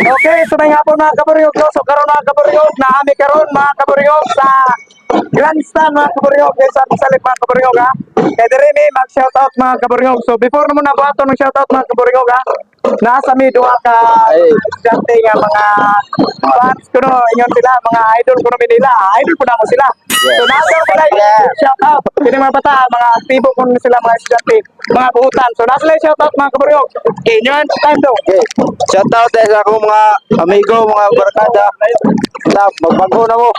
Okay, so may hapon mga kaburyog, no? So karon mga kaburyog, naami karon mga kaburyog sa grandstand mga kaburyog, sa Salip mga kaburyog ha. Kaya diri ni mag-shoutout mga kaburyog. So before naman na buhaton ng shoutout mga kaburyog ha, nasa mi duha ka estudyante nga mga fans ko no, ingon sila, mga idol ko no nila, idol ko na mo sila. So nasa ko na shoutout, kini mga bata, mga aktibo ko sila mga estudyante, mga buhutan. So nasa lang shoutout mga kaburyog. Okay, nyo time daw. Okay. Shoutout sa akong mga amigo, mga barkada. Sa magbago na mo.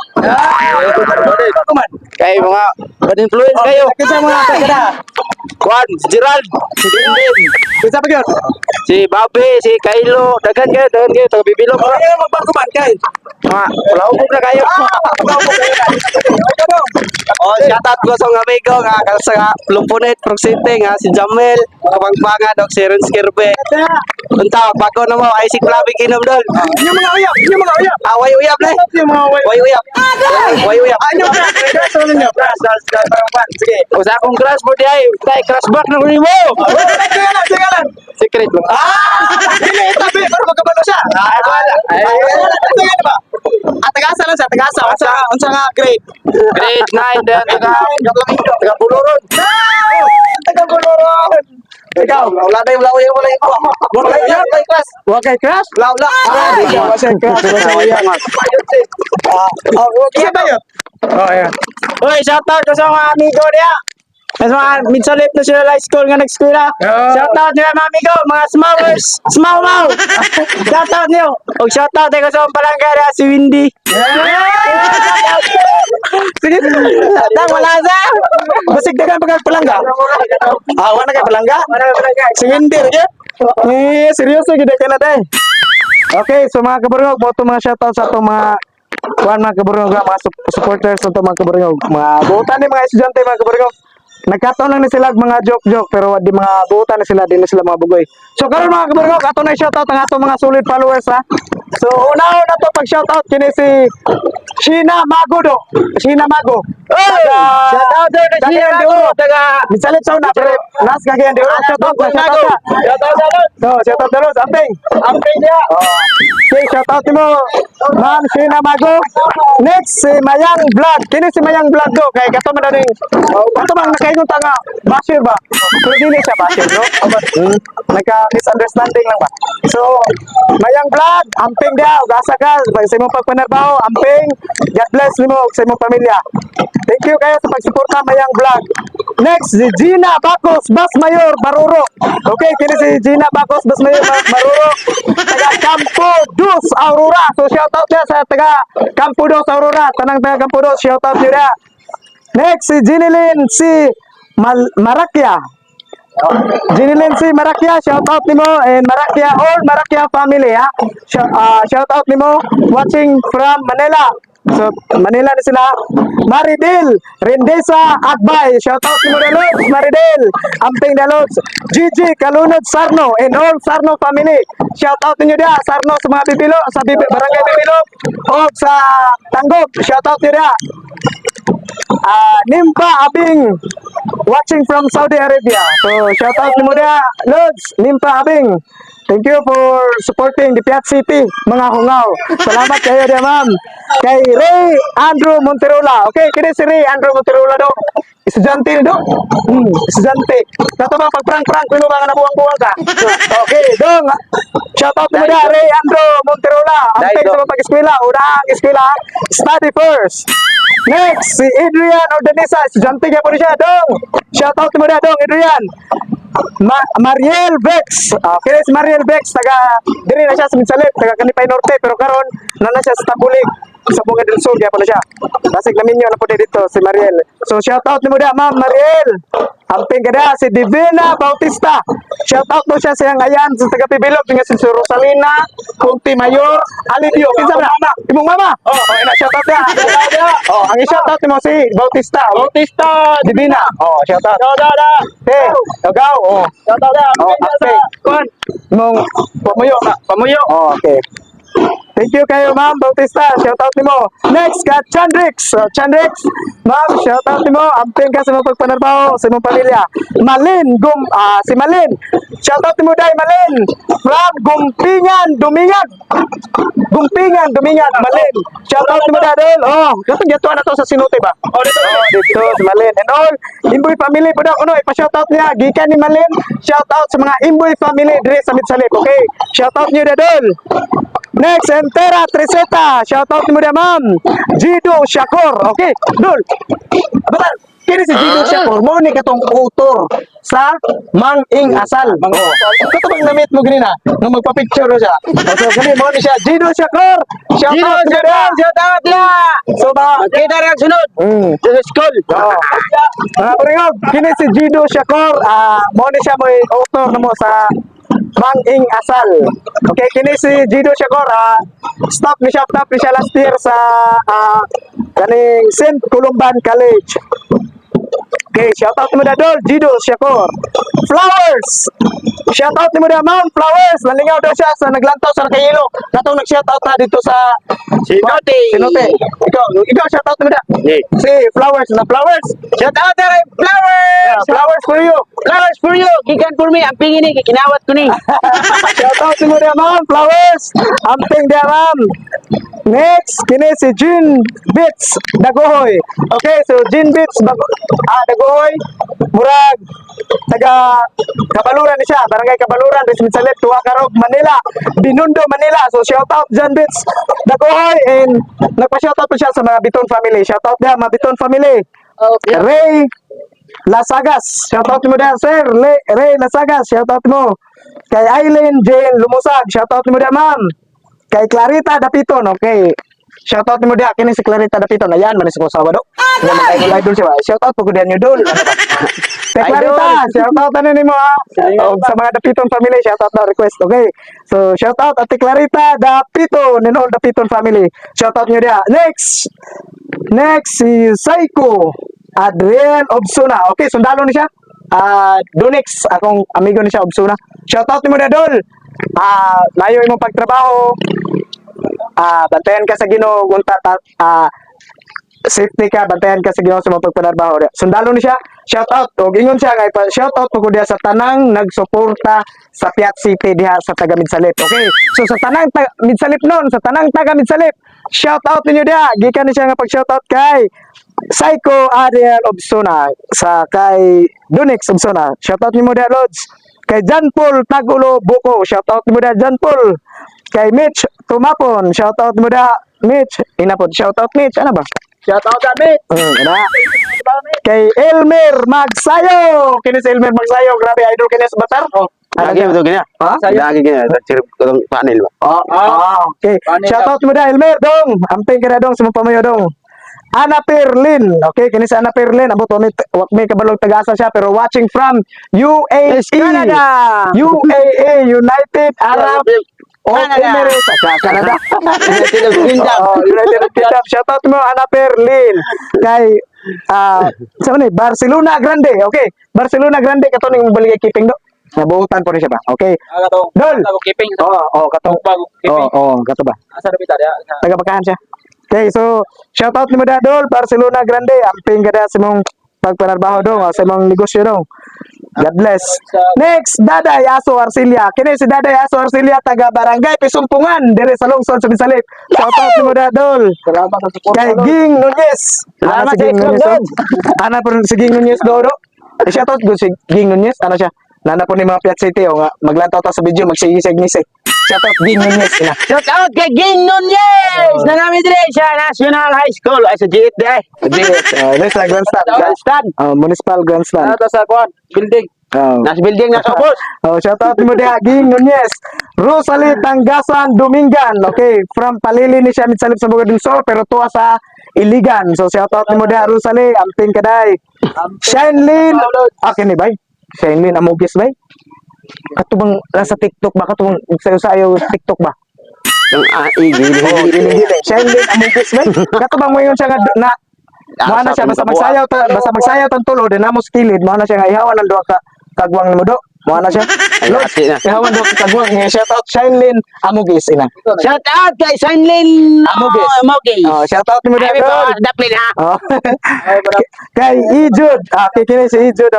Kay mga bad influence kayo. Kasi mga barkada. Juan, si Gerald, si Dindin, Bisa pa gyud. si Bobby, si Kailo, dagan kayo, taga Bibilog. Oh, yan magbaguman kay. Mga palaubog na kayo. Oh, shoutout ko sa mga amigo nga sa Lumpunet, Proxite nga si Jamel, Kapangpanga, Dok si Renz Kirbe. Unta, bago na mo, Isaac Flavik inom doon. Yung mga uyap, yung mga uyap. Way uyap na. Yung mga uyap. Way uyap. Way uyap. Ano ba? Ano niyo? Sige. Usa akong crush mo di ay, tay crush back na rin mo. Sige lang. Secret mo. Dili tabi para magkabalo siya. Wala. Sige ba? Tagasa lang siya, tagasa. Unsa nga grade? Grade 9 dan taga Buluron. Taga Buluron. Ikaw, Wala na yung lawa yung wala yung wala yan kay class. Wa kay crush? Wala. Di ka kasi crush. Okay ba yun? Oh, yeah. Uy, shoutout ko sa mga amigo niya. Sa mga midsalit na sila high school nga nag-eskwela. Shoutout niyo mga amigo, mga smowers. Smow-mow. Shoutout niyo. O shoutout ko sa mga palangga si Windy. Sige. Tang wala sa. Basig dagan pagpalangga. Wala kay palangga. Si Windy rin. Seryoso gid ka na tay. Okay, so mga kaburngog, mo mga shoutout sa atong mga mga kaburngog, mga supporters sa mga kaburngog. Mga buutan ni mga estudyante mga kaburngog. Nagkataon lang ni sila mga joke pero di mga buutan na sila, di na sila mga bugoy. So karon mga kaburngog, ato na shoutout ang atong mga solid followers ha. So una-una to pag shoutout kini si Sheena Mago do. Sheena Mago. Shoutout din kay Sheena Mago, taga Misalit sa una pero nas kagayan di ora shoutout na shoutout. So shoutout dalo amping. Amping niya. Okay, shoutout mo. Ma'am Sheena Mago. Next si Mayang Vlog. Kini si Mayang Vlog do kay kato man ning kato man nakaingon ta nga basher ba. Pero dili siya basher no. Nagka misunderstanding lang ba. So Mayang Vlog, amping dia, ugasa ka pag sa imong pagpanarbaho, amping. God bless nimo sa imong pamilya. Thank you kayo sa pagsuporta Mayang Vlog. Next si Gina Bacos Bas Mayor Baruro. Okay, kini si Gina Bacos Bas Mayor Baruro. Taga Campo Dos Aurora. So shoutout niya sa taga Campo Dos Aurora. Tanang taga Campo Dos, shoutout niya. Next si Jinilin si Marakia. Jinilin si Marakia, shoutout nimo and Marakia all Marakia family ha. Shoutout nimo watching from Manila. So Manila na sila. Maridel Rendesa Agbay, shoutout nimo Dalos Maridel. Amping Dalos. Gigi Kalunod Sarno and all Sarno family. Shoutout niyo dia Sarno sa mga Bibilo, sa Barangay Bibilo o sa Tanggop. Shoutout niyo dia. Nimpa Abing watching from Saudi Arabia. So shout out mo dia Lods Nimpa Abing. Thank you for supporting the Piat City mga hungaw. Salamat kayo dia ma'am. Kay Ray Andrew Monterola. Okay, kini si Ray Andrew Monterola do. Estudyante do. Estudyante. Kato ba pag prank-prank kuno mga nabuwang-buwang ka. Okay, dong. Shout out mo dia Ray Andrew Monterola. Amping sa pag-eskwela, unang eskwela, study first. Next, si Adrian Ordanesa, estudyante niya po siya, dong. Shout out mo dia dong, Adrian. Mariel Bex. Okay, si Mariel Bex, taga diri na siya sa Minsalit, taga Kanipay Norte, pero karon na siya sa Tabulig, sa Bunga del Sur, kaya pala siya. Basig namin yun na po dito, si Mariel. So, shout out mo dia, ma'am Mariel. Amping kada si Divina Bautista. Shout out mo siya sa ayan sa taga Pibilog, nga si Rosalina, Kunti Mayor, Alivio. Kinsa ba? Imong mama. Ina shout out dia. Ang shout out mo si Bautista. Bautista Divina. Shout out. Okay, Tagaw. Shout out dia. Amping. Mong pamuyo. Okay. Thank you kayo ma'am Bautista, shout out nimo. Next ka Chandrix. Chandrix, ma'am shout out nimo. Amping ka sa mga pagpanarbaho sa imong pamilya. Malin si Malin. Shout out nimo dai Malin. From Gumpingan, Dumingan. Bungtingan, Dumingan, Malin. Shout out ni mo Dadol. Oh, katong gatuan na to sa Sinute ba? Oh, dito sa Malin. And all, Imboy family po daw. Ano, ipa-shout out niya. Gikan ni Malin. Shout out sa mga Imboy family dire sa Mitsalip. Okay? Shout out niyo Dadol. Next, Entera Treseta. Shout out ni mo da, ma'am. Jido Shakur. Okay, Dol. Abatal. Kini si Jido Shakur. Mo ni katong author sa Mang Ing Asal. Kato bang namit mo ganina nung magpa-picture siya. So gani mo ni siya Jido Shakur. Shout out ni mo da. Shout out na! So ba Kita rin ang sunod. Sa school. Mga pringog, kini si Jido Shakur. Mo ni siya mo author na mo sa Mang Ing Asal. Okay, kini si Jido Shakur. Stop ni siya last year sa kaning St. Columban College. Okay, shout out mo na Dol, Jido Shakur. Flowers! Shout out mo na Ma'am Flowers. Nalingaw daw siya sa naglantaw sa Nakayelo. Katong nag-shout out na dito sa Sinote. Sinote. Ikaw shout out mo na. Si Flowers na Flowers. Shout out na rin, flowers! Flowers for you. Flowers for you. Gikan for me. Ang pingin ni. Kinawat ko ni. Shout out mo na Ma'am Flowers. Amping dia Ma'am. Next, kini si Jean Beats Dagohoy. Okay, so Jean Beats Dagohoy. Murag taga Kabaluran ni siya, barangay Kabaluran, Resmitsalit, Tuwakarog, Manila, Binundo, Manila. So shout out Jean Beats Dagohoy and nagpa-shout out po siya sa mga Biton family. Shout out dia mga Biton family. Okay. Ray Lasagas. Shout out mo dia, sir. Ray Lasagas. Shout out mo. Kay Aileen Jane Lumusag. Shout out mo dia, ma'am. Kay Clarita Dapiton, okay. Shout out mo dia kini si Clarita Dapiton. Ayan, manis ko sa wado. Nga mga idol siya. Shout out po ko diyan idol. Kay Clarita, shout out na nimo ha. Sa mga Dapiton family, shout out na request, okay. So shout out Ate Clarita Dapiton and all Dapiton family. Shout out niyo dia. Next si Saiko Adrian Obsuna. Okay, sundalo ni siya. Dunix, akong amigo ni siya Obsuna. Shout out mo dia Dol. Mayo imong pagtrabaho. Bantayan ka sa Ginoo, safety ka, bantayan ka sa Ginoo sa mga pagpanarbaho. Sundalo ni siya. Shout out. Og ingon siya nga shout out po ko diha sa tanang nagsuporta sa Piat City diha sa taga Midsalip. Okay? So sa tanang Midsalip noon, sa tanang taga Midsalip, shout out ninyo diha. Gikan ni siya nga pag shout out kay Psycho Ariel Obsona sa kay Dunix Obsona. Shout out nimo diha Lods. Kay John Paul Tagulo Buko, shout out mo da John Paul. Kay Mitch Tumapon, shout out mo da Mitch. Inapod, shout out Mitch, ano ba? Shout out na, mate. Ana. Kay Elmer Magsayo. Kini si Elmer Magsayo, grabe idol kini sa Batar. Lagi betul gini. Ha? Lagi gini. Cirip ketong panel ba. Okay. Shout out mo da Elmer dong. Amping ka na dong sa mga pamayo dong. Ana Perlin. Okay, kini si Ana Perlin. Abo to may kabalog tagasa siya pero watching from UAE. Canada. UAE, United Arab Emirates. Canada. United Kingdom. United Kingdom. Shout out mo Ana Perlin. Kay sa ni Barcelona Grande. Okay, Barcelona Grande kato ning balik keeping do. Nabuhutan po rin siya ba? Okay. Dol. Keeping. Katong. Kato ba? Asa na bita dia? Taga-bakahan siya. Okay, so shout out ni mo Dol, Barcelona Grande, amping kada sa mong pagpanarbaho dong, sa mong negosyo dong. God bless. Next, Daday Aso Arcilia. Kini si Daday Aso Arcilia taga Barangay Pisumpungan, dire sa lungsod sa Bisalip. Shout out ni mo Dol. Salamat sa support. Kay Ging Nunez. Salamat Si Ging sa Nunez. itlog, Ana po si Ging Nunez do. Shout out ko si Ging Nunez, ano siya? Nana po ni mga Piat City o nga maglantaw ta sa video magsigisig-nisig. Shout out Ging Nunez ina. Shout out kay Ging Nunez! Na namin dire sa National High School. Ay sa GIT di ay. This is Grandstand. Grandstand. Municipal Grandstand. Ano to sa kuan? Building. Nas building na sa boss. Shout out mo diha Ging Nunez. Rosalie Tanggasan Domingan. Okay, from Palili ni siya mitsalip sa Bukid Sur pero tuwa sa Iligan. So shout out mo diha Rosalie, amping kaday. Shinelin. Okay ni bay. Shinelin Amugis bay. Katubang nasa TikTok ba katubang sayo-sayo TikTok ba? Yung gini. Shinelin Amugis bay. Katubang mo yun siya nga na Mana siya basta magsayaw tang tulo din namos kilid mo na siya nga ihawan ng duha ka kagwang nimo do. Mo na siya. Ati na. Ihawan do ka kagwang. Shout out Shinelin Amugis ina. Shout out kay Shinelin Amugis. Amugis. Shout out mo Ay, dito. daplin ha. Kay Ijud, kikini si Ijud,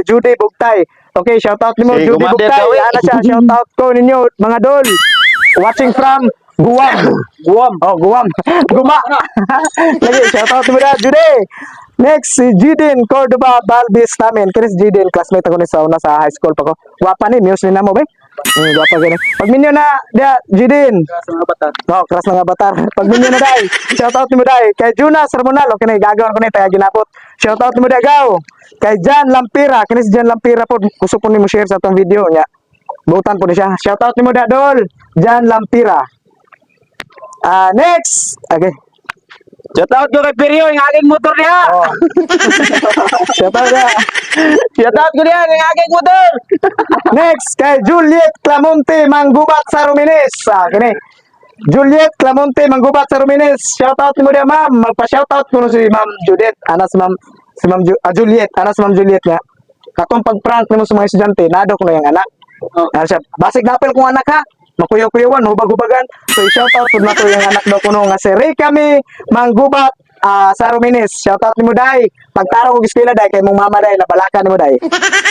Judy Bugtay. Okay, shout out nimo Si Judy Commander Bugtay. Kawi. Ana siya, shout out ko ninyo mga dol. Watching from Guam. Guam. Oh, Guam. Guma. Lagi, shoutout mo na, Judy. Next, si Jidin Cordoba Balbis namin. Kaya si Jidin, classmate ako ni sa una sa high school pa ko. Gwapa ni, muse ni na mo, ba? Gwapa gani. Pag minyo na, dia, Jidin. No, keras na nga batar. Pag minyo na, day. Shoutout mo, day. Kay Jonas Ramonal, okay na, gagawin ko na, tayo ginapot. Shoutout mo, day, gaw. Kay Jan Lampira, kini si Jan Lampira po, gusto po ni mo share sa itong video niya. Butan po na siya. Shoutout ni mo, Dol. Jan Lampira. Next. Okay. Shoutout ko kay Perio, yung aking motor niya. Oh. Shoutout na. Shoutout ko niya, yung aking motor. Next, kay Juliet Clamonte Manggubat sa Rumines. Kini. Juliet Clamonte Manggubat sa Rumines. Shoutout mo dia, ma'am. Magpa-shoutout ko no si Ma'am Juliet. Ana si Ma'am Juliet. Ana si Ma'am Juliet nga. Katong pag-prank nimo sa mga estudyante, nado ko na yung anak. Ano siya? Basig napel kong anak ha. Makuyaw-kuyawan, hubag-hubagan. So, shoutout po na to yung anak daw ko nga si Rikami Manggubat sa Rumines. Shoutout ni mo, day. Pagtaro ko giskwela, day. Kay mong mama, day. Napalaka ni mo, day.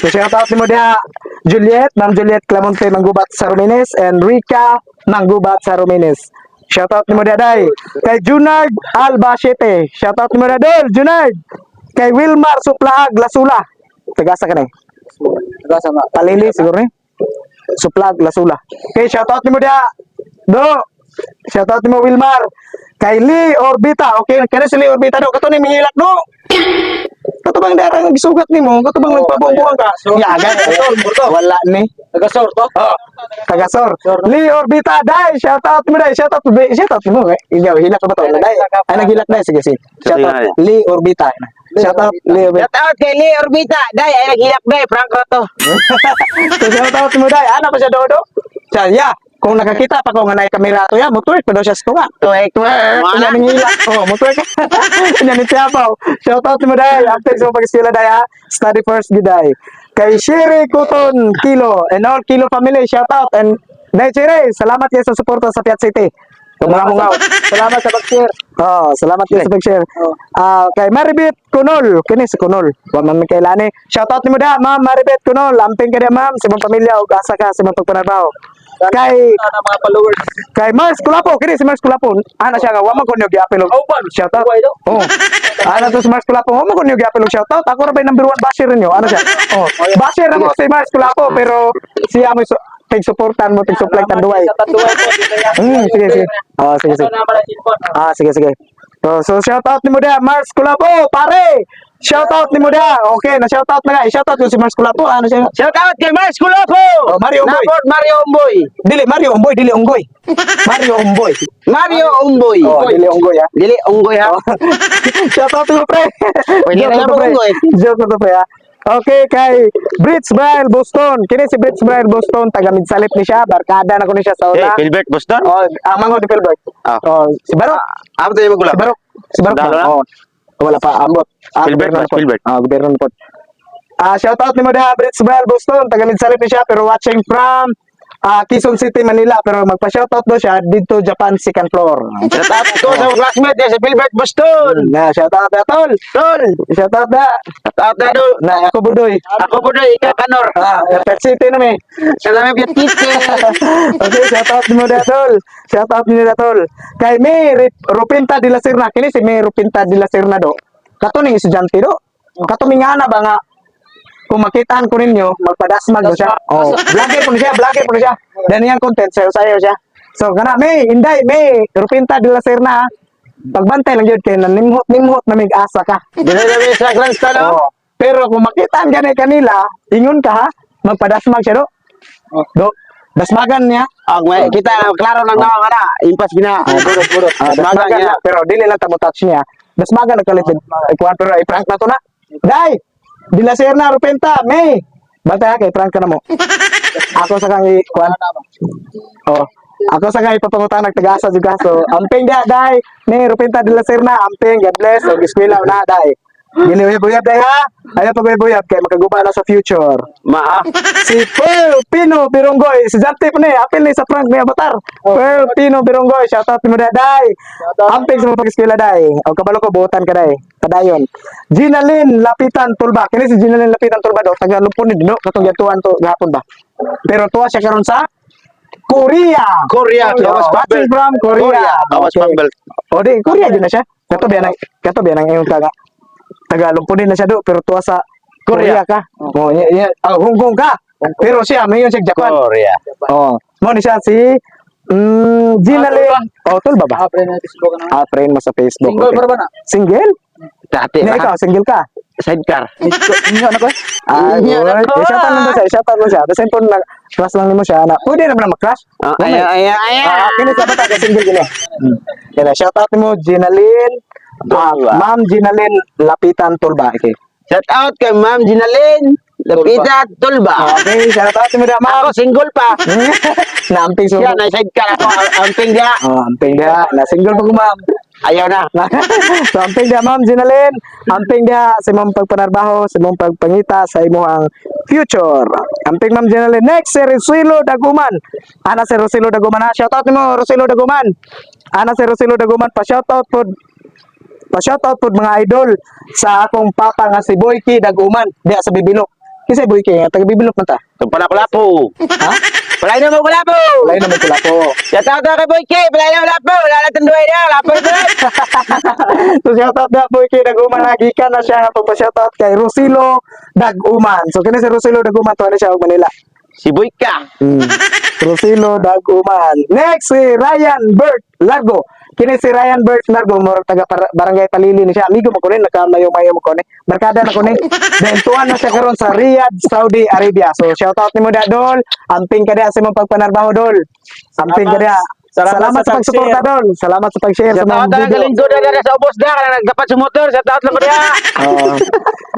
So, shoutout ni mo, day. Juliet, Ma'am Juliet Clamonte Manggubat sa Rumines and Rika Manggubat sa Rumines. Shoutout ni mo, day. Kay Junard Albacete. Shoutout ni mo, day. Junard. Kay Wilmar Suplaag Lasula. Tagasa ka na eh. Tagasa nga. Palili, siguro eh. Suplag, Lasula. Okay, shoutout ni mo dia. Do. Shoutout ni mo Wilmar. Kay Lee Orbita. Okay, kaya si Lee Orbita do. Kato ni mihilak do. Kato bang darang gisugat ni mo? Kato bang nagpabuang ka? Yagan. Wala ni. Tagasor to? Oh. Tagasor. Lee Orbita, dai. Shoutout mo dai. Shoutout mo. Ikaw, hilak ka ba to? Dai. Ay, naghilak dai. Sige. Shoutout Lee Orbita. Shoutout Lee Orbita. Shoutout kay Lee Orbita. Day, ay naghilak day. Frank Rato. So, shoutout mo dai. Ano pa siya dodo? Siya, yeah. Kung nakakita pa ko nga na kamera to ya, motuik pa daw siya sa tunga. Tuwek. Kanya nang hila. Oh, motuik. Kanya ni Tiapaw. Shoutout mo dai. After sa pag-eskwela dai ha. Study first giday. Kay Sherry Kuton Kilo and all Kilo family. Shoutout. And dai Sherry, salamat kayo sa suporta sa Piat City. Mungaw. Salamat sa pag-share. Oh, salamat kayo sa pag-share. Kay Maribet Kunol, kini si Kunol. Wa man kailani. Shoutout nimo da, Ma'am Maribet Kunol. Amping ka da, ma'am, sa imong pamilya ug asa ka sa imong pagpanabaw. Kay mga followers. kay Mars Kulapo, kini si Mars Kulapo. Ana siya nga wa man ko niyo giapil og shoutout. Oh. Ana to si Mars Kulapo, wa man ko niyo giapil og shoutout. Ako ra bay number 1 basher niyo. Ano siya? Oh. Basher na mo si Mars Kulapo pero siya mo tig-suportan mo, tig-supply tanduay. Sige. Oh, sige. Sige. So shoutout ni mo dia, Mars Kulapo, pare. Shoutout ni mo dia. Okay, na shoutout na nga. I-shoutout ko si Mars Kulapo. Ano siya? Shoutout kay Mars Kulapo. Oh, Mario Umboy. Napod Mario Umboy. Dili Mario Umboy, dili Unggoy. Mario Umboy. Mario Umboy. Oh, dili Unggoy ha. Dili Unggoy ha. Shoutout mo pre. Pwede Joke na na to, yung pre. Unggoy. Joke na to pre ha. Okay, kay Brits Brian Boston. Kini si Brits Brian Boston, taga Midsalip ni siya. Barkada na ko ni siya sa una. Philbert Boston? Oh, mango di Philbert. Ah. Oh, si Barok. Apa tayo magulap? Si Barok. Si Barok. Dalo na? Oh. Wala pa, ambot. Philbert ba? Philbert. Gobyerno po. Shoutout ni mo da, Brits Brian Boston. Taga Midsalip ni siya, pero watching from Quezon City, Manila. Pero magpa-shoutout do siya dito, Japan, second floor. Shoutout ko sa classmate niya si Philbert Boston. Na, shoutout na, tol. Tol. Shoutout na. Shoutout na do. Na, ako budoy. Ako po doon, ikaw kanor. Pet City na may. Salamat yung titi. Okay, shoutout mo da, tol. Shoutout niyo da, tol. Kay May Rupinta de la Serna. Kini si May Rupinta de la Serna do. Kato ning estudyante do. Kato mingana ba nga kung makitaan ko ninyo, magpadasmag do siya. Oh, vlogger po na siya. Dan yang content sayo siya. So kana May, Inday, May Rupinta de la Serna. Pagbantay lang yun kay nimhot na may asa ka. Dili sa Grand Star. Oo. Pero kung makitaan ka kanila, ingon ka ha, magpadasmag siya do. Do, dasmagan niya. Kita klaro lang naman ka na. Impas gina. Puro. Dasmagan niya. Pero dili lang tamo touch niya. Dasmagan na kalit. Ikuan pero i-prank na to na. Day! Dila Serna, Rupenta, May! Bata kay prank ka na mo. Ako sa kang ikuan. Oh. Ako sa kang ipapangutan nagtagasa juga. So, amping dia, Day! May Rupenta Dila Serna, amping. God bless. So, giskwila na, Day. Gili-buyab, Day ha? Ayaw pag-buyab kay magkaguba na sa future. Si Pearl Pino Bironggoy, si Jante po na apil ni sa prank ni Avatar. Pearl Pino Bironggoy, shoutout mo na, Day. Amping sa mga pag-eskwela, Day. O kabalo ko, buutan ka, Day. Kadayon. Ginalyn Lapitan Tulba. Kini si Ginalyn Lapitan Tulba do, taga Lupon ni Dino, katong yatuan to gahapon ba. Pero tuwa siya karon sa Korea. Korea. Oh, Thomas watching Pambel. from Korea. Thomas Pambel. O di, Korea din na siya. Kato ba ang iyong Tagalog po din na siya do, pero tuwa sa Korea ka. Oh, Hong Kong ka. Pero siya, mayon siya Japan. Korea. Oh, mo ni siya si Gina Lynn. Oh, tulba ba? Friend na Facebook na. Friend mo sa Facebook. Single okay. ba ba na? Single? Dati Hindi, ikaw, single ka. Sidecar. Inyo na ko? Good. Shoutout mo siya, shoutout mo siya. Basta po na crush lang mo siya na pwede na ba na mag-crush? Kini sa bata ka single gini. Kaya shoutout mo Gina Lynn. Tulba. Ma'am Gina Lynn Lapitan Tulba. Okay. Shout out kay Ma'am Ginalyn. Lapita Tulba. Okay, shoutout mo da ma'am. Ako single pa. Naamping so. Siya na sidecar ako. Amping dia. Amping dia. Na single pa ko ma'am. Ayaw na. So, amping dia ma'am Gina Lynn. Amping dia sa imong pagpanarbaho, sa imong pagpangita sa imong ang future. Amping ma'am Gina Lynn. Next, si Rosilo Daguman. Ana si Rosilo Daguman ha. Shoutout mo Rosilo Daguman. Ana si Rosilo Daguman pa shoutout po. Pa-shoutout po mga idol sa akong papa nga si Boyki Daguman. Diya sa Bibilok. Kasi Boyki, taga Bibilok man ta. Itong pala-kulapo. Ha? Palay na mo kulapo. Wala naman pala po. Shout out kay Boyke. Palay na kulapo. Wala na tanduay na. Kulapo na. So shoutout na Boyki Daguman. Nagikan na siya nga pa-shoutout kay Rosilo Daguman. So kini si Rosilo Daguman to siya og Manila. Si Boyka. Rosilo Daguman. Next si Ryan Bert Largo. Kini si Ryan Bert Largo mo taga Barangay Palili ni siya. Amigo mo kunin nakamayo-mayo mo kunin. Barkada na kunin. Then tuwan na siya karon sa Riyadh, Saudi Arabia. So shout out nimo da Dol. Amping ka dia sa imong pagpanarbaho Dol. Amping ka dia. Salamat sa pagsuporta Dol. Salamat sa pag-share sa Shout out mga na video. galing ko na sa ubos na. Kana nagdapat sa motor. Shout out lang ko dia.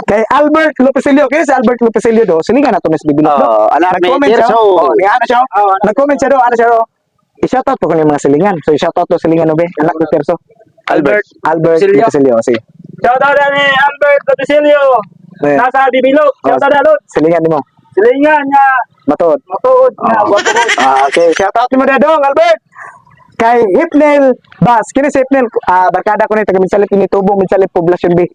Kay Albert Lupesilio, kaya si Albert Lupesilio do, silingan na to Miss Bibilog. Anak ni Nag-comment siya. Tirso. Nga na siya. Nag-comment siya do, ano siya do. I-shoutout po ko yung mga silingan. So i-shoutout to silingan no be, anak ni Tirso. Albert. Lupesilio. Sige. Shoutout na ni Albert Patricio. Nasa Bibilog. Shoutout na Lord. Silingan mo. Silingan nga. Matuod. Matuod nga. Wapo mo. Okay, shoutout mo na dong, Albert. Kay Hipnel Bas. Kini si Hipnel, barkada ko ni taga Minsalit ni Tubo, Minsalit Poblacion B.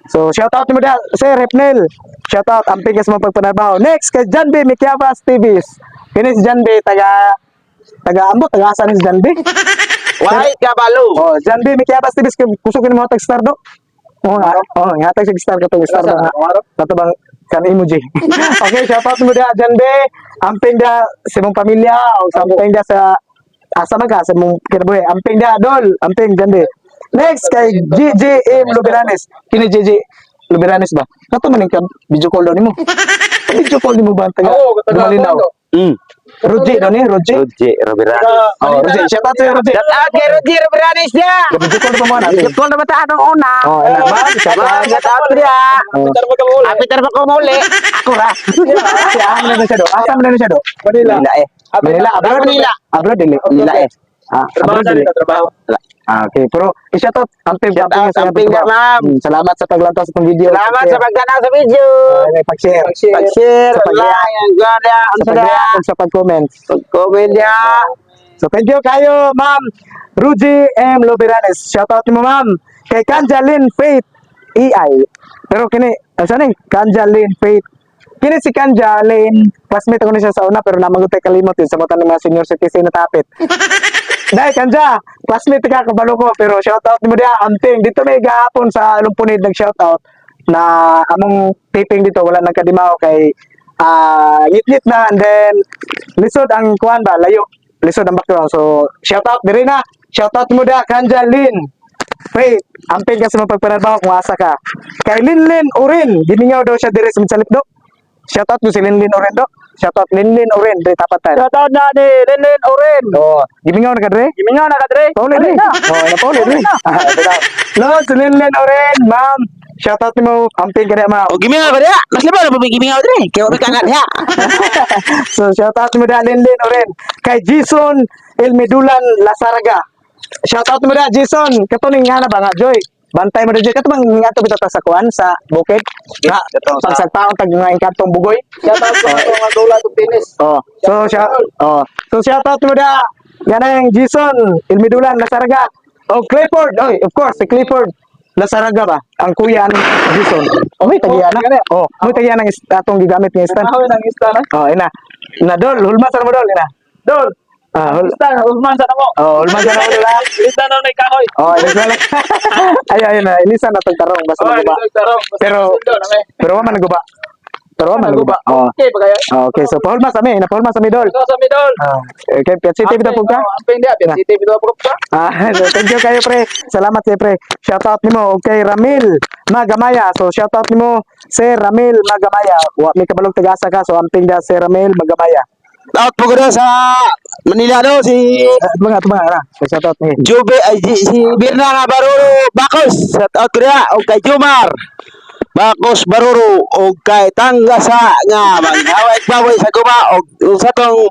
So shoutout mo da, Sir Hipnel. Shoutout amping ka sa mga pagpanarbaho. Next kay John B. Mikiabas TVs. Kini si John B. taga Ambo, taga asa ni si John B. White Kabalo. Oh, John B. Mikiabas TVs kusugin mo tag star do. Nga tag star ka to star na. Kato bang kan emoji. Okay, shoutout mo da John B. Amping da sa mong pamilya o amping da sa asa man ka sa mong kinabuhi. Amping da Dol, amping John B. Next kay GJM Luberanes. Kini JJ Luberanes ba? Kato man ka video call daw nimo. Video call nimo ba taga? Malinaw. Roji daw ni Roji. Roji Roberani. Oh, Roji, shoutout sa Roji. Shout out kay Roji Roberani siya. Video call pa mo na. Video call na ba tayo una? Oh, enak ba? Shout out dia. Apitar ba ko muli? Ako ra. Si Ahmed na siya do. Asa man na siya do? Manila. Manila, abroad Manila. Abroad dili. Manila eh. Abroad dili. Okay, pero i-shoutout amping Shout out amping na ma'am. Salamat sa paglantaw sa itong video. Salamat sa pagtanaw sa video. Pag-share. Pag-share, Sa pag-like. like, ang ganda, ang Sa sada. pag-react, sa pag-comment. Pag-comment niya. So thank you kayo, Ma'am Ruji M. Loberanes. Shoutout mo, Ma'am. Kay Kanjalin Faith EI. Pero kini, saan eh? Kanjalin Faith. Kini si Kanjalin, classmate ako ni siya sa una, pero namagutay kalimot yun sa mga ng mga senior citizen na tapit. Dahil Kanja, classmate ka kabalo ko, pero shoutout mo dia, amping. Dito may gahapon sa Lumpunid nag-shoutout na among taping dito, wala nagkadimaw kay ngit-ngit na, and then lisod ang kuhan ba, layo. Lisod ang background. So, shoutout diri na. Shoutout mo dia, Kanjalin. Faith, amping ka sa mga pagpanarbaho kung asa ka. Kay Linlin Urin, giningaw daw siya diri sa Mitsalit do. Shoutout mo si Linlin Urin do. Shoutout Linlin Urin, diri tapatan. Shoutout na ni Lenlen Oren. Oh, giningaw na ka diri? Gimingaw na ka dre. Pauli diri. Oh, na pauli diri. Lord, si Linlin Urin, ma'am. Shoutout mo, amping ka na, ma'am. O, gimingaw ka dia. Mas liba na gimingaw dire. Kaya wala ka nga dia. So, shoutout mo da Linlin Urin. Kay Jason Elmedulan Lasaraga. Shoutout mo da, Jason. Katuning nga na ba nga, Joy? Bantay mo da, Joy. Katubang nga to bitaw sa kuan, sa bukid. Nga, pagsagpaon, tag nga inkantong bugoy. Shoutout ko na mga dula to finish. Oh, so shoutout mo da. Yan ang Jason Elmedulan Lasaraga. Oh, Clifford. Oh, of course, si Clifford Lasaraga ba? Ang kuya ng Jason. Oh, may tagiya na. Oh, may tagiya ng atong gigamit ng stand. Ako nang ista na. Oh, ina. Na Dol, hulmasan mo Dol, ina. Dol, Lista na, Usman sa namo. Oh, ulman ka na mo dula. Lista na may kahoy. Oh, ilisa lang. Ayun na, ilisa na tagtarong basta naguba. Pero wa man naguba. Pero wa man naguba. Oh. Okay, ba kayo? Okay, so pahulma sa mi, napahulma sa mi dol. Ito sa midol. Okay, Piat City bitaw pug ka. Amping dia, Piat City bitaw pug ka. So thank you kayo pre. Salamat kayo pre. Shout out nimo kay Ramil Magamaya. So shout out nimo Sir Ramil Magamaya. Wa mi kabalog tagasa ka so amping da Sir Ramil Magamaya. Out po ko na sa Manila do si Mga ra. Shout out ni. Jube ay si Birna nga Baruro Bakos. Shout out ko na o kay Jumar. Bakos Baruro o kay Tanggasa nga manghaway-baway sa guma o sa tong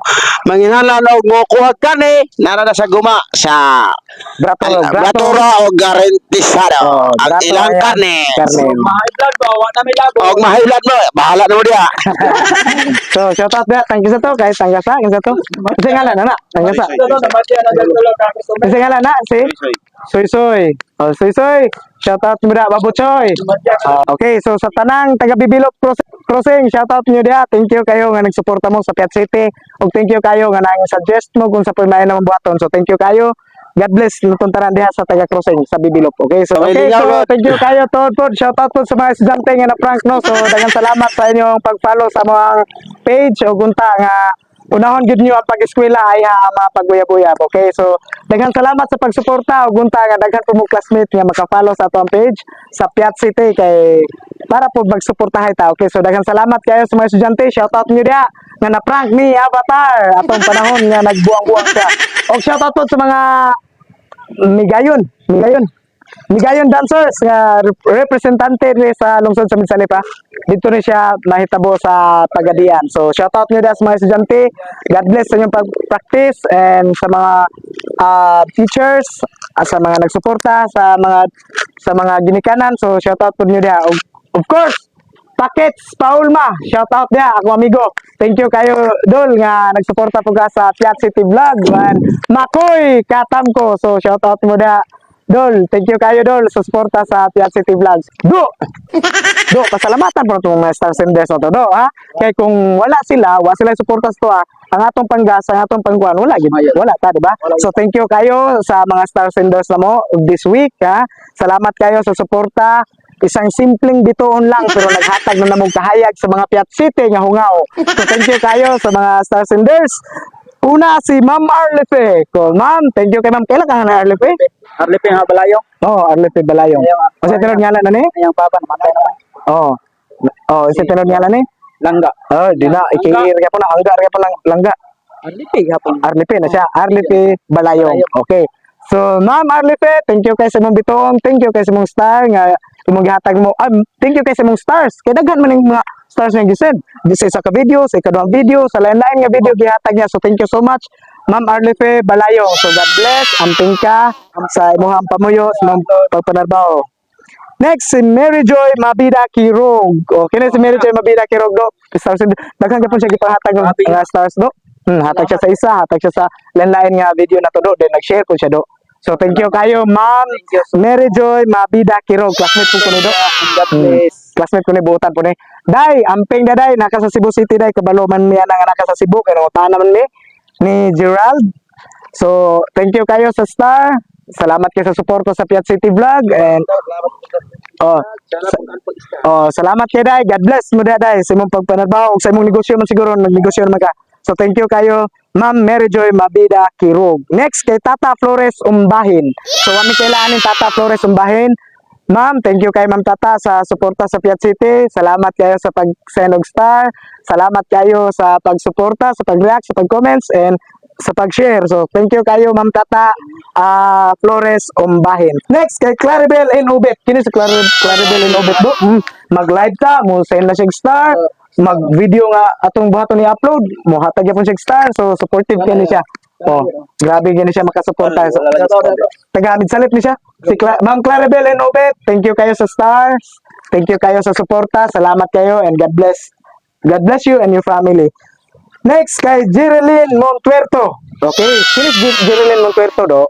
manginalan og mokuha kani nara na sa guma sa Bratora o Garantisado Oh, ang Brato ilang ayan. karne. Karne. Mahay vlog ba, wa na may labo. Og mahilat mo, bahala na mo diya. So shout out da tangkisa to kay Tanggasa, kinsa to? Kasi ngalan na Tanggasa. Ito na matiya na dalo ka customer. Kasi ngalan na si Soy Soy. Oh, Soy Soy. Shout out mo da Babuchoy. Okay, so sa tanang taga Bibilop Crossing, shout out niyo dia. Thank you kayo nga nagsuporta mo sa Piat City. Ug thank you kayo nga nang suggest mo kung sa pagmayan naman buhaton. So thank you kayo. God bless nutong tanan diha sa taga Crossing sa Bibilop. Okay, so thank you kayo to. Shout out po sa mga estudyante nga na prank no. So daghang salamat sa inyong pag-follow sa mga page o gunta nga unahon gid niyo ang pag-eskwela ay mga pagbuyab-uyab. Okay, so daghang salamat sa pagsuporta ug gunta nga daghan po mo classmate nga maka-follow sa atong page sa Piat City kay para po magsuportahay ta. Okay, so daghang salamat kayo sa mga estudyante. Shout out niyo dia nga na-prank ni Avatar atong panahon nga nagbuang-buang siya. Og shout out po sa mga Migayon dancers nga representante ni sa lungsod sa Midsalipa. Dito ni siya mahitabo sa Pagadian. So shout out niyo sa mga estudyante. God bless sa inyong pag-practice and sa mga teachers, sa mga nagsuporta sa mga ginikanan. So shout out po niyo dia. Of course, Packets Paulma, shout out dia ako amigo. Thank you kayo dol nga nagsuporta po ka sa Piat City Vlog man. Makoy katamko. So shout out mo dia. Dol, thank you kayo dol sa suporta sa Piat City Vlogs. Do, pasalamatan po itong mga star senders na to, do, ha? Kaya kung wala sila suporta sa to, ha? Ang atong panggas, ang atong pangkuhan, wala ta, di ba? So, thank you kayo sa mga star senders na mo this week, ha? Salamat kayo sa suporta. Isang simpleng bituon lang pero naghatag na namong kahayag sa mga Piat City nga hungaw. So, thank you kayo sa mga star senders. Una, si Ma'am Arlefe. So, Ma'am, thank you kay Ma'am. Kailan ka na Arlefe? Arlipin nga balayong. Oo, Arlefe Balayong. O sa tinod nga na ni? Ayang papa namatay naman. Oo. Oh, sa tinod nga ni? Langga. Oh, di na. Ikikirga po na. Hangga po lang. Langga. Arlipin hapon. Arlefe na siya. Arlefe Balayong. Okay. So, Ma'am Arlefe, thank you kay sa mong bitong. Thank you kay sa mong star nga imong gihatag mo. Thank you kay sa mong stars. Kay daghan man yung mga stars nga gisend. Sa isa ka video, sa ikaduhang video, sa lain-lain nga video gihatag niya. So, thank you so much. Ma'am Arlefe Balayong. So, God bless. Amping ka sa imong pamuyo sa imong pagpanarbaho. Next, si Mary Joy Mabida Kirog. O, kini si Mary Joy Mabida Kirog, do. Stars, daghan ka po siya gipahatag ng mga stars, do. Hatag siya sa isa, hatag siya sa lain-lain nga video na to, do. Then, nag-share ko siya, do. So, thank you kayo, Ma'am Mary Joy Mabida Kirog. Classmate po ko ni, do. Classmate ko ni, buutan po ni. Day, amping da, day. Naka sa Cebu City, day. Kabalo man niya nga naka sa Cebu. Kaya nangutaan naman ni Gerald. So, thank you kayo sa star. Salamat kayo sa suporta sa Piat City Vlog. And, salamat kayo, day. God bless mo, day. Sa imong pagpanarbaho. Sa imong negosyo man siguro, nagnegosyo naman ka. So, thank you kayo, Ma'am Mary Joy Mabida Kirog. Next, kay Tata Flores Umbahin. So, kami kailangan Tata Flores Umbahin. Ma'am, thank you kay Ma'am Tata sa suporta sa Piat City. Salamat kayo sa pag-send og star. Salamat kayo sa pagsuporta, sa pag-react, sa pag-comments, and sa pag-share. So, thank you kayo, Ma'am Tata Flores Umbahin. Next, kay Claribel Inobet. Kini si Claribel Inobet do. Mag-live ka, mo send na siya star. Mag-video nga atong buhaton ni upload, mo hatag gyapon siya star. So, supportive kini siya. Oh, grabe gani siya makasuporta. So, taga Midsalit ni siya. Si Ma'am Claribel Inobet, thank you kayo sa stars. Thank you kayo sa suporta. Salamat kayo and God bless. God bless you and your family. Next, kay Jerilyn Montuerto. Okay, sino Jerilyn Montuerto, do?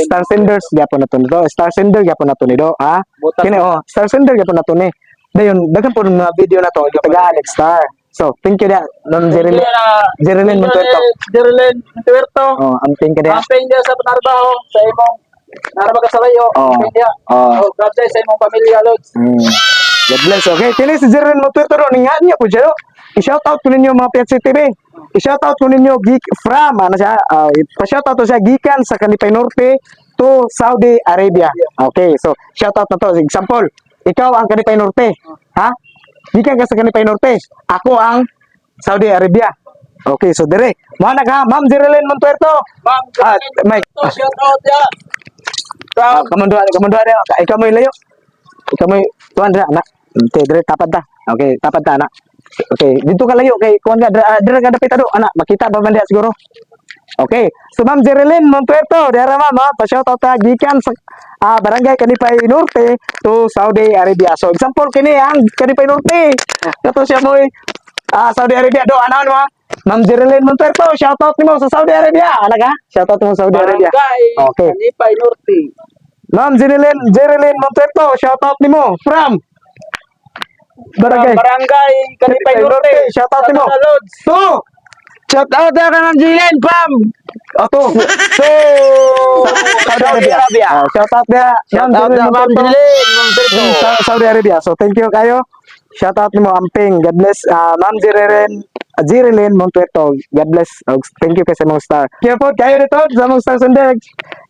Star Senders, gyapon na to do. Star Sender, gyapon na to ni do, ha? Kini, Star Sender, gyapon na to ni. Dayon, daghan po ng mga video na to, taga Alex Star. So, thank you dia, Ma'am Jerilyn. Jerilyn Montuerto. Jerilyn Montuerto. Oh, amping ka dia. Amping dia sa panarbaho sa imong narabagkasalayo. Oo. Amping dia. Oo. Oh, God bless sa imong pamilya, Lods. God bless. Okay, kini si Jerilyn Montuerto ro ningan niya po siya. I-shout out ko ninyo mga PHC TV. I-shout out ko ninyo geek from ano siya, pa-shout out to siya gikan sa Kalipay Norte to Saudi Arabia. Okay, so shout out na to. Example, ikaw ang Kalipay Norte. Ha? Gikan ka sa Kalipay Norte. Ako ang Saudi Arabia. Okay, so dire. Mo na ka, Ma'am Jerilyn Montuerto. Ma'am, Mike. shout out dia. Kamanduan dia. Ikaw mo ilayo. Ikaw mo tuan dira anak. Okay, dire tapad ta. Okay, tapad ta anak. Okay, dito ka layo kay kuan ka dira ka dapit ado anak. Makita pa man dia siguro. Okay, so Ma'am Jerilyn Montuerto, dira ma'am, pa-shout out ta gikan sa Barangay Kalipay Norte to Saudi Arabia. So example kini ang Kalipay Norte. Kato siya mo Saudi Arabia do anaon mo? Ma'am Jerilyn Montuerto, shout out nimo sa Saudi Arabia. Ana ka? Shout out nimo sa Saudi Arabia. Okay. Kalipay Norte. Ma'am Jerilyn Montuerto, shout out nimo from Barangay Kalipay Norte. Shout out nimo. Lods. So, Shout out na Ma'am Jerilyn from ato. So, Saudi Arabia. Shout out dia. Shout out na Ma'am Jerilyn Montuerto. Saudi Arabia. So, thank you kayo. Shout out nimo amping. God bless Ma'am Jerilyn Montuerto. God bless. Thank you kay sa mga star. Kaya po kayo dito sa mga star sundag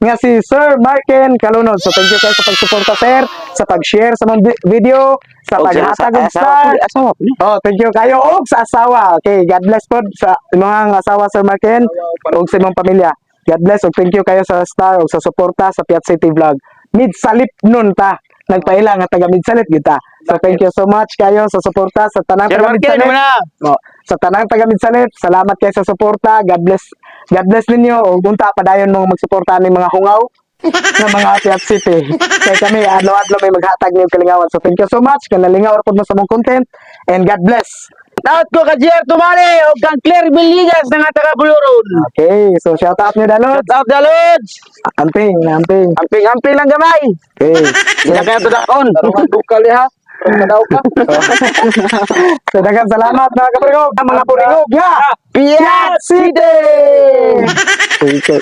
nga si Sir Marken Calunod. So, thank you kayo sa pagsuporta sir, sa pag-share sa mga video, sa paghatag ng star. Asawa po. Oh, thank you kayo og sa asawa. Okay, God bless po sa mga asawa Sir Marken og sa imong pamilya. God bless og thank you kayo sa star og sa suporta sa Piat City Vlog. Mid salip nun ta. Nagpaila nga taga mid salip kita. So thank you so much kayo sa suporta sa tanang Sir taga mid Marken salip. mo na. Oh, sa tanang taga mid salip, salamat kayo sa suporta. God bless. God bless ninyo og unta padayon mo magsuporta ni mga hungaw ng mga Piat City. Kaya kami adlaw-adlaw may maghatag niyo kalingawan. So thank you so much. Kanalingaw ra pud mo sa mong content and God bless. Shout ko ka Jer Tumare o kang Claire Villegas ng taga Buluron. Okay, so shout out niyo dalot. Shout out the Lods. Amping. Amping lang gamay. Okay. Sila kaya tudakon. Tarungan dukal ya. Tarungan ka. So daghang salamat mga kapuringog, mga puringog nga Piat City. Thank you.